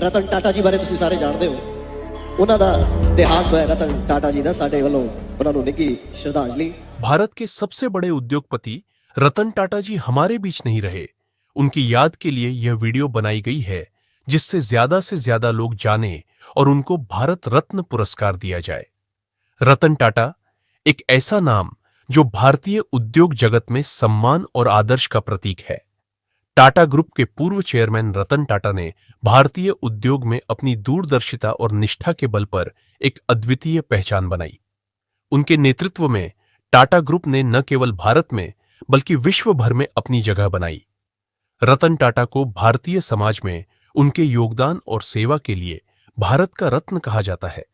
रतन टाटा जी बारे तुसीं सारे जानते हो। उन्हां दा देहांत होया रतन टाटा जी दा, साडे वल्लों उन्हां नूं निੱਘी श्रद्धांजलि। भारत के सबसे बड़े उद्योगपति रतन टाटा जी हमारे बीच नहीं रहे। उनकी याद के लिए यह वीडियो बनाई गई है, जिससे से ज्यादा लोग जाने और उनको भारत रत्न पुरस्कार दिया जाए। रतन टाटा एक ऐसा नाम जो भारतीय उद्योग जगत में सम्मान और आदर्श का प्रतीक है। टाटा ग्रुप के पूर्व चेयरमैन रतन टाटा ने भारतीय उद्योग में अपनी दूरदर्शिता और निष्ठा के बल पर एक अद्वितीय पहचान बनाई। उनके नेतृत्व में टाटा ग्रुप ने न केवल भारत में बल्कि विश्व भर में अपनी जगह बनाई। रतन टाटा को भारतीय समाज में उनके योगदान और सेवा के लिए भारत का रत्न कहा जाता है।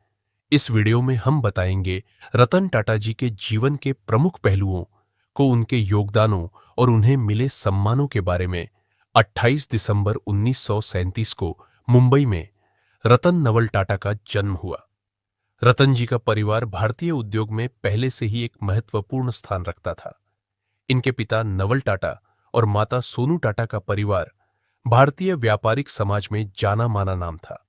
इस वीडियो में हम बताएंगे रतन टाटा जी के जीवन के प्रमुख पहलुओं को, उनके योगदानों और उन्हें मिले सम्मानों के बारे में। 28 दिसंबर 1937 को मुंबई में रतन नवल टाटा का जन्म हुआ। रतन जी का परिवार भारतीय उद्योग में पहले से ही एक महत्वपूर्ण स्थान रखता था। इनके पिता नवल टाटा और माता सोनू टाटा का परिवार भारतीय व्यापारिक समाज में जाना माना नाम था।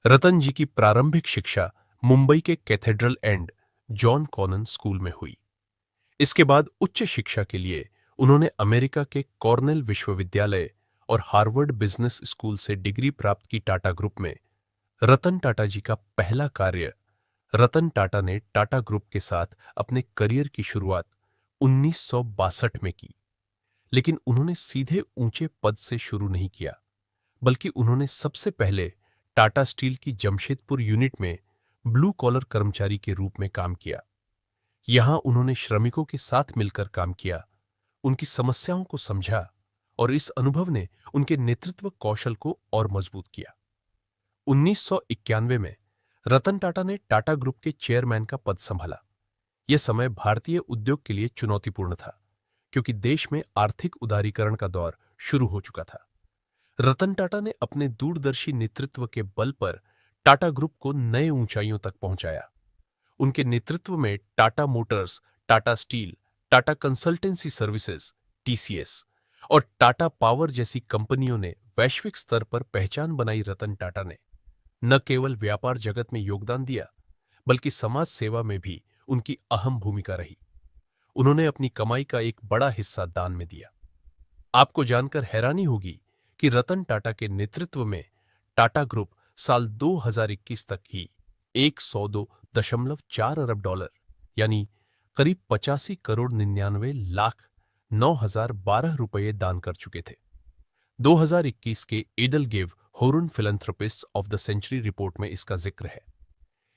रतन जी की प्रारंभिक शिक्षा मुंबई के Cathedral and John Connon School में हुई। इसके बाद उच्च शिक्षा के लिए उन्होंने अमेरिका के कॉर्नेल विश्वविद्यालय और हार्वर्ड बिजनेस स्कूल से डिग्री प्राप्त की। टाटा ग्रुप में रतन टाटा जी का पहला कार्य, रतन टाटा ने टाटा ग्रुप के साथ अपने करियर की शुरुआत 1962 में की। लेकिन उन्होंने सीधे ऊंचे पद से शुरू नहीं किया, बल्कि उन्होंने सबसे पहले टाटा स्टील की जमशेदपुर यूनिट में ब्लू कॉलर कर्मचारी के रूप में काम किया। यहां उन्होंने श्रमिकों के साथ मिलकर काम किया, उनकी समस्याओं को समझा और इस अनुभव ने उनके नेतृत्व कौशल को और मजबूत किया। 1991 में रतन टाटा ने टाटा ग्रुप के चेयरमैन का पद संभाला। यह समय भारतीय उद्योग के लिए चुनौतीपूर्ण था, क्योंकि देश में आर्थिक उदारीकरण का दौर शुरू हो चुका था। रतन टाटा ने अपने दूरदर्शी नेतृत्व के बल पर टाटा ग्रुप को नए ऊंचाइयों तक पहुंचाया। उनके नेतृत्व में Tata Motors, Tata steel, Tata consultancy services (TCS) और टाटा पावर जैसी कंपनियों ने वैश्विक स्तर पर पहचान बनाई। रतन टाटा ने न केवल व्यापार जगत में योगदान दिया, बल्कि समाज सेवा में भी उनकी अहम भूमिका रही। उन्होंने अपनी कमाई का एक बड़ा हिस्सा दान में दिया। आपको जानकर हैरानी होगी कि रतन टाटा के नेतृत्व में टाटा ग्रुप साल 2021 तक ही 102.4 अरब डॉलर यानी करीब 85 करोड़ 99 लाख 9,012 रुपये दान कर चुके थे। 2021 के एडलगेव होरुन फिलैंथ्रोपिस्ट्स ऑफ द सेंचुरी रिपोर्ट में इसका जिक्र है।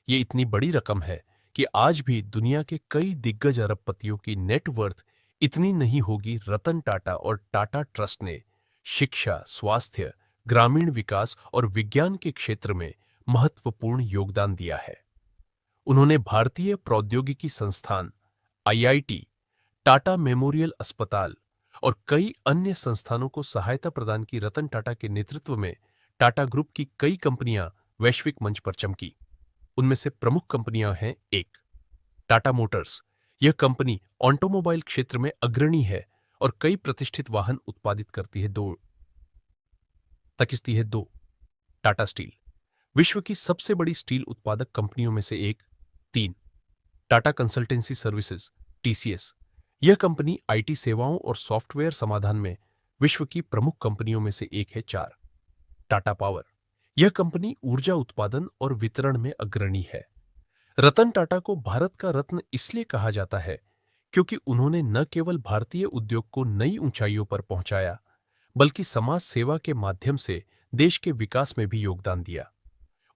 ये इतनी बड़ी रकम है कि आज भी दुनिया के कई दिग्गज अरबपतियों की नेटवर्थ इतनी नहीं होगी। रतन टाटा और टाटा ट्रस्ट ने शिक्षा, स्वास्थ्य, ग्रामीण विकास और विज्ञान के क्षेत्र में महत्वपूर्ण योगदान दिया है। उन्होंने भारतीय प्रौद्योगिकी संस्थान, IIT, टाटा मेमोरियल अस्पताल और कई अन्य संस्थानों को सहायता प्रदान की। रतन टाटा के नेतृत्व में टाटा ग्रुप की कई कंपनियां वैश्विक मंच पर चमकी। उनमें से प्रमुख कंपनियां हैं: 1. टाटा मोटर्स। यह कंपनी ऑटोमोबाइल क्षेत्र में अग्रणी है और कई प्रतिष्ठित वाहन उत्पादित करती है। 2. टाटा स्टील, विश्व की सबसे बड़ी स्टील उत्पादक कंपनियों में से एक। 3. Tata consultancy services (TCS). यह कंपनी IT सेवाओं और सॉफ्टवेयर समाधान में विश्व की प्रमुख कंपनियों में से एक है। 4. टाटा पावर। यह कंपनी ऊर्जा उत्पादन और वितरण में अग्रणी है। रतन टाटा को भारत का रत्न इसलिए कहा जाता है क्योंकि उन्होंने न केवल भारतीय उद्योग को नई ऊंचाइयों पर पहुंचाया, बल्कि समाज सेवा के माध्यम से देश के विकास में भी योगदान दिया।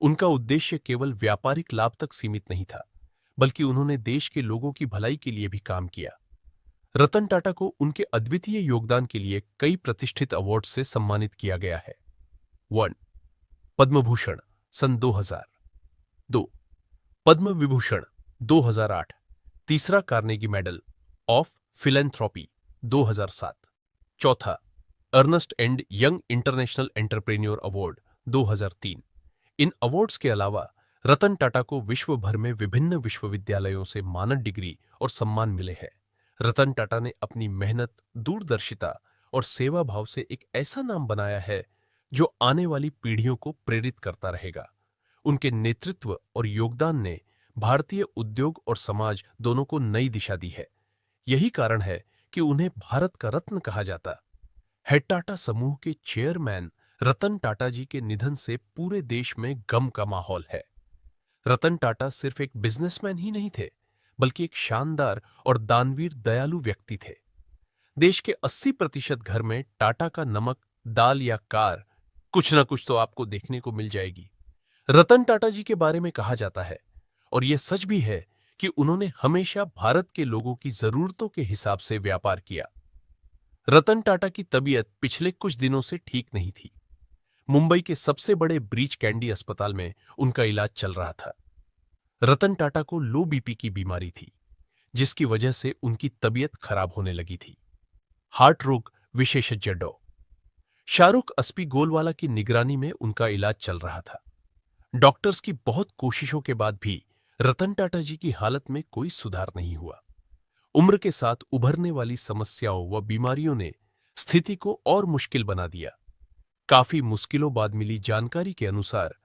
उनका उद्देश्य केवल व्यापारिक लाभ तक सीमित नहीं था, बल्कि उन्होंने देश के लोगों की भलाई के लिए भी काम किया। रतन टाटा को उनके अद्वितीय योगदान के लिए कई प्रतिष्ठित अवार्ड से सम्मानित किया गया है। 1. पद्म भूषण सन 2000। 2. Padma Vibhushan 2008। 3. Carnegie medal of philanthropy 2007। 4. Ernest and Young international entrepreneur award 2003। इन अवार्ड्स के अलावा रतन टाटा को विश्व भर में विभिन्न विश्वविद्यालयों से मानद डिग्री और सम्मान मिले हैं। रतन टाटा ने अपनी मेहनत, दूरदर्शिता और सेवा भाव से एक ऐसा नाम बनाया है जो आने वाली पीढ़ियों को प्रेरित करता रहेगा। उनके नेतृत्व और योगदान ने भारतीय उद्योग और समाज दोनों को नई दिशा दी है। यही कारण है कि उन्हें भारत का रत्न कहा जाता है। टाटा समूह के चेयरमैन रतन टाटा जी के निधन से पूरे देश में गम का माहौल है। रतन टाटा सिर्फ एक बिजनेसमैन ही नहीं थे, बल्कि एक शानदार और दानवीर दयालु व्यक्ति थे। देश के 80% घर में टाटा का नमक, दाल या कार कुछ ना कुछ तो आपको देखने को मिल जाएगी। रतन टाटा जी के बारे में कहा जाता है, और यह सच भी है, कि उन्होंने हमेशा भारत के लोगों की जरूरतों के हिसाब से व्यापार किया। रतन टाटा की तबीयत पिछले कुछ दिनों से ठीक नहीं थी। मुंबई के सबसे बड़े ब्रीच कैंडी अस्पताल में उनका इलाज चल रहा था। रतन टाटा को लो बीपी की बीमारी थी, जिसकी वजह से उनकी तबीयत खराब होने लगी थी। हार्ट रोग विशेषज्ञ डॉ. शाहरुख अस्पी गोलवाला की निगरानी में उनका इलाज चल रहा था। डॉक्टर्स की बहुत कोशिशों के बाद भी रतन टाटा जी की हालत में कोई सुधार नहीं हुआ। उम्र के साथ उभरने वाली समस्याओं व बीमारियों ने स्थिति को और मुश्किल बना दिया। काफी मुश्किलों बाद मिली जानकारी के अनुसार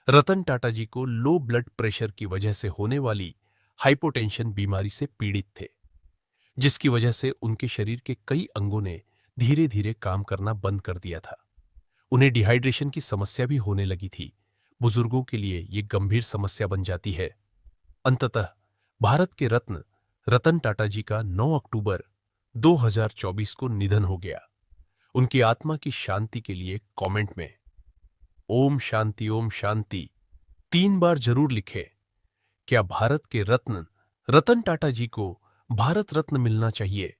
रतन टाटा जी को लो ब्लड प्रेशर की वजह से होने वाली हाइपोटेंशन बीमारी से पीड़ित थे, जिसकी वजह से उनके शरीर के कई अंगों ने धीरे धीरे काम करना बंद कर दिया था। उन्हें डिहाइड्रेशन की समस्या भी होने लगी थी। बुजुर्गों के लिए ये गंभीर समस्या बन जाती है। अंततः भारत के रत्न रतन टाटा जी का 9 अक्टूबर 2024 को निधन हो गया। उनकी आत्मा की शांति के लिए कमेंट में ओम शांति 3 बार जरूर लिखें। क्या भारत के रत्न रतन टाटा जी को भारत रत्न मिलना चाहिए?